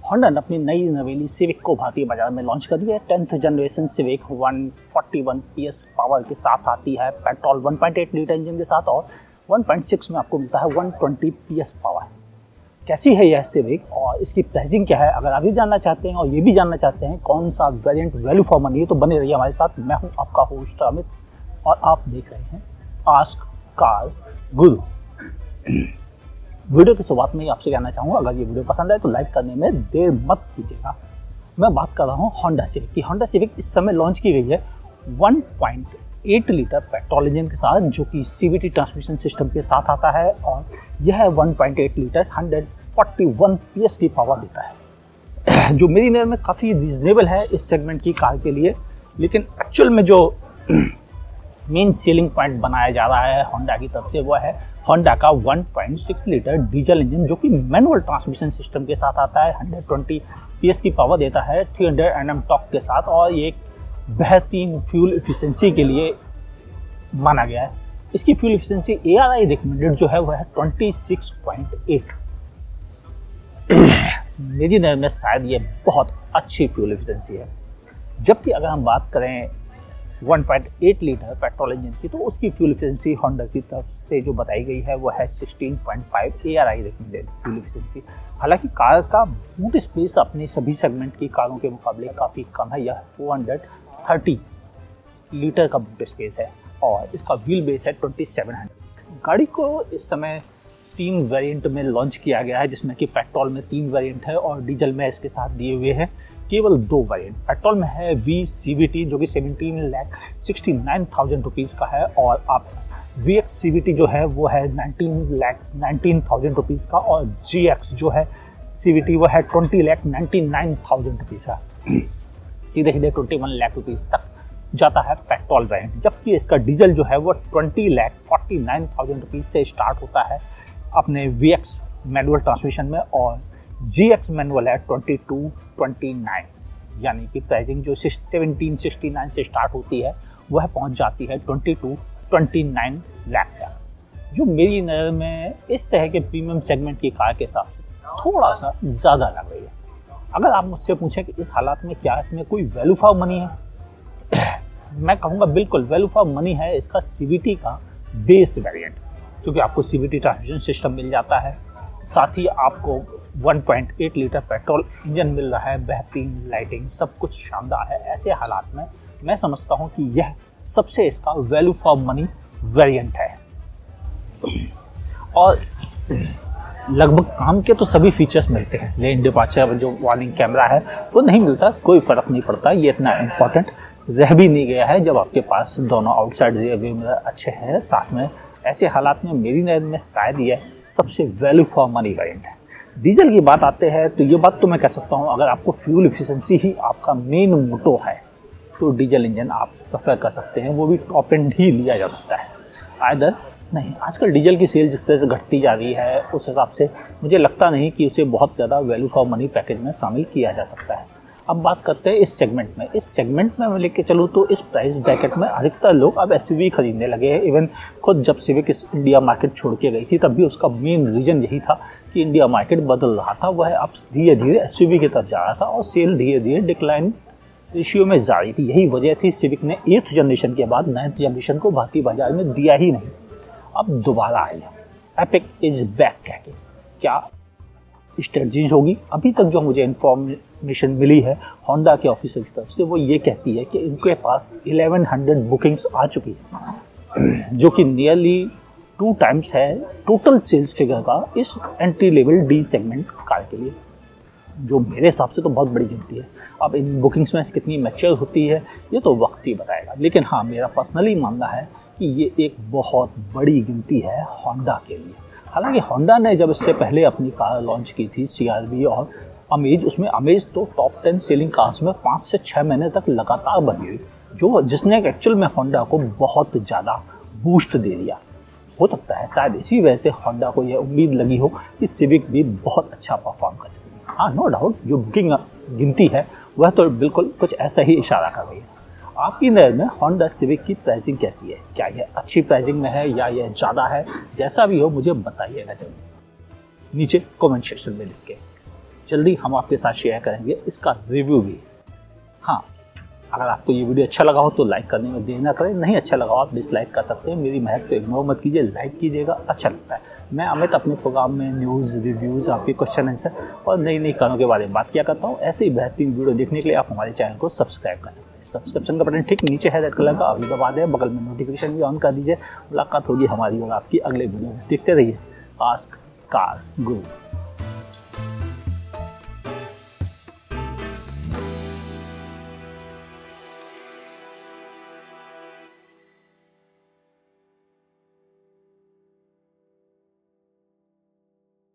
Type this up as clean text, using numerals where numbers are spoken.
Honda ने अपनी नई नवेली सिविक को भारतीय बाजार में लॉन्च कर दिया है। 10th generation civic 141 PS power के साथ आती है, पेट्रोल 1.8 लीटर इंजन के साथ, और 1.6 में आपको मिलता है 120 PS पावर। कैसी है यह सिविक और इसकी प्राइसिंग क्या है, अगर आप ये जानना चाहते हैं और ये भी जानना चाहते हैं कौन सा वेरिएंट वैल्यू फॉर मनी है, तो बने रहिए हमारे साथ। मैं हूँ आपका होस्ट अमित और आप देख रहे हैं आस्क कार गुरु। वीडियो की शुरुआत में ही आपसे कहना चाहूँगा, अगर ये वीडियो पसंद आए तो लाइक करने में देर मत कीजिएगा। मैं बात कर रहा हूँ होंडा सिविक की। होंडा सिविक इस समय लॉन्च की गई है 1.8 लीटर पेट्रोल इंजन के साथ, जो कि CVT ट्रांसमिशन सिस्टम के साथ आता है, और यह 1.8 लीटर 141 PS की पावर देता है, जो मेरी नज़र में काफ़ी रीजनेबल है इस सेगमेंट की कार के लिए। लेकिन एक्चुअल में जो मेन सेलिंग पॉइंट बनाया जा रहा है होंडा की तरफ से, वो है होंडा का 1.6 लीटर डीजल इंजन, जो कि मैनुअल ट्रांसमिशन सिस्टम के साथ आता है, 120 PS की पावर देता है, 300 Nm टॉर्क के साथ, और ये एक बेहतरीन फ्यूल एफिशिएंसी के लिए माना गया है। इसकी फ्यूल एफिशिएंसी ARI रिकमेंडेड जो है वह है 26.8। मेरी नज़र में शायद ये बहुत अच्छी फ्यूल एफिशिएंसी है। जबकि अगर हम बात करें 1.8 लीटर पेट्रोल इंजन की, तो उसकी फ्यूल एफिशिएंसी होंडा की तरफ से जो बताई गई है वो है 16.5 ARI रिकमेंडेड फ्यूल एफिशिएंसी। हालांकि कार का बूट स्पेस अपनी सभी सेगमेंट की कारों के मुकाबले काफ़ी कम है। यह 430 लीटर का बूट स्पेस है और इसका व्हील बेस है 2700। गाड़ी को इस समय 3 वेरिएंट में लॉन्च किया गया है, जिसमें कि पेट्रोल में 3 वेरिएंट है और डीजल में इसके साथ दिए हुए हैं केवल 2 वेरिएंट। पेट्रोल में है VCVT जो कि 17,69,000 रुपीज़ का है, और आप VX CVT जो है वो है 19,19,000 रुपीज़ का, और GX जो है CVT वो है 20,99,000 रुपीज़ का। सीधे सीधे 21 लाख रुपीज़ तक जाता है पेट्रोल वेरिएंट। जबकि इसका डीजल जो है वो 20,49,000 रुपीज़ से स्टार्ट होता है अपने VX मैनुअल ट्रांसमिशन में, और GX मैनुअल है 22-29, यानी कि प्राइसिंग जो 1769 से स्टार्ट होती है वह पहुंच जाती है 22-29 लाख तक, जो मेरी नज़र में इस तरह के प्रीमियम सेगमेंट की कार के साथ थोड़ा सा ज़्यादा लग रही है। अगर आप मुझसे पूछें कि इस हालात में क्या इसमें कोई वैल्यू फॉर मनी है, मैं कहूँगा बिल्कुल वैल्यू फॉर मनी है इसका CVT का बेस वेरिएंट, क्योंकि आपको CVT ट्रांसमिशन सिस्टम मिल जाता है, साथ ही आपको 1.8 लीटर पेट्रोल इंजन मिल रहा है, बेहतरीन लाइटिंग, सब कुछ शानदार है। ऐसे हालात में मैं समझता हूं कि यह सबसे इसका वैल्यू फॉर मनी वेरिएंट है, और लगभग काम के तो सभी फीचर्स मिलते हैं। लेन डिपार्चर जो वार्निंग कैमरा है वो नहीं मिलता, कोई फ़र्क नहीं पड़ता, ये इतना इम्पोर्टेंट रह भी नहीं गया है जब आपके पास दोनों आउटसाइड रियर व्यू मिरर अच्छे हैं साथ में। ऐसे हालात में मेरी नज़र में शायद यह सबसे वैल्यू फॉर मनी वेरिएंट है। डीजल की बात आते हैं तो ये बात तो मैं कह सकता हूँ, अगर आपको फ्यूल एफिशिएंसी ही आपका मेन मोटो है तो डीजल इंजन आप प्रेफर कर सकते हैं, वो भी टॉप एंड ही लिया जा सकता है। आइदर नहीं, आजकल डीजल की सेल जिस तरह से घटती जा रही है उस हिसाब से मुझे लगता नहीं कि उसे बहुत ज़्यादा वैल्यू फॉर मनी पैकेज में शामिल किया जा सकता है। अब बात करते हैं इस सेगमेंट में। इस सेगमेंट में मैं लेके चलूँ तो इस प्राइस ब्रैकेट में अधिकतर लोग अब SUV खरीदने लगे हैं। इवन खुद जब सिविक इस इंडिया मार्केट छोड़ के गई थी तब भी उसका मेन रीज़न यही था कि इंडिया मार्केट बदल रहा था, वह अब धीरे धीरे SUV की तरफ जा रहा था और सेल धीरे धीरे डिक्लाइन रेशियो में जा रही थी। यही वजह थी सिविक ने 8th जनरेशन के बाद 9th जनरेशन को भारतीय बाजार में दिया ही नहीं। अब दोबारा आई है, एपिक इज बैक कह के। क्या स्ट्रेटजीज होगी? अभी तक जो मुझे इन्फॉर्मेशन मिली है होंडा के ऑफिसर की तरफ से, वो ये कहती है कि इनके पास 1100 बुकिंग्स आ चुकी है, जो कि नियरली 2 टाइम्स है टोटल सेल्स फिगर का इस entry level D segment car के लिए, जो मेरे हिसाब से तो बहुत बड़ी गिनती है। अब इन बुकिंग्स में कितनी मैच्योर होती है ये तो वक्त ही बताएगा, लेकिन हाँ, मेरा पर्सनली मानना है कि ये एक बहुत बड़ी गिनती है होंडा के लिए। हालांकि होंडा ने जब इससे पहले अपनी कार लॉन्च की थी CRV और अमेज, उसमें अमेज तो टॉप 10 सेलिंग कार्स में 5 से 6 महीने तक लगातार बनी हुई, जिसने एक्चुअल में होंडा को बहुत ज़्यादा बूस्ट दे दिया। हो सकता है शायद इसी वजह से होंडा को यह उम्मीद लगी हो कि सिविक भी बहुत अच्छा परफॉर्म कर सकेगी। हाँ, नो डाउट जो बुकिंग गिनती है वह तो बिल्कुल कुछ ऐसा ही इशारा कर रही है। आपकी नज़र में होंडा सिविक की प्राइसिंग कैसी है? क्या यह अच्छी प्राइसिंग में है या यह ज़्यादा है? जैसा भी हो मुझे बताइएगा जरूर नीचे कमेंट सेक्शन में लिख के। जल्दी हम आपके साथ शेयर करेंगे इसका रिव्यू भी। हाँ, अगर आपको ये वीडियो अच्छा लगा हो तो लाइक करने में देर ना करें, नहीं अच्छा लगा हो आप डिसलाइक कर सकते हैं, मेरी मेहनत को इग्नोर मत कीजिए, लाइक कीजिएगा, अच्छा लगता है। मैं अमित अपने प्रोग्राम में न्यूज़, रिव्यूज़, आपके क्वेश्चन आंसर और नई नई कारों के बारे में बात किया करता हूँ। ऐसे ही बेहतरीन वीडियो देखने के लिए आप हमारे चैनल को सब्सक्राइब कर सकते हैं। सब्सक्रिप्शन का बटन ठीक नीचे है रेड कलर का, अभी दबा दें, बगल में नोटिफिकेशन भी ऑन कर दीजिए। मुलाकात होगी हमारी और आपकी अगले वीडियो में, देखते रहिए आस्क कार गुरु।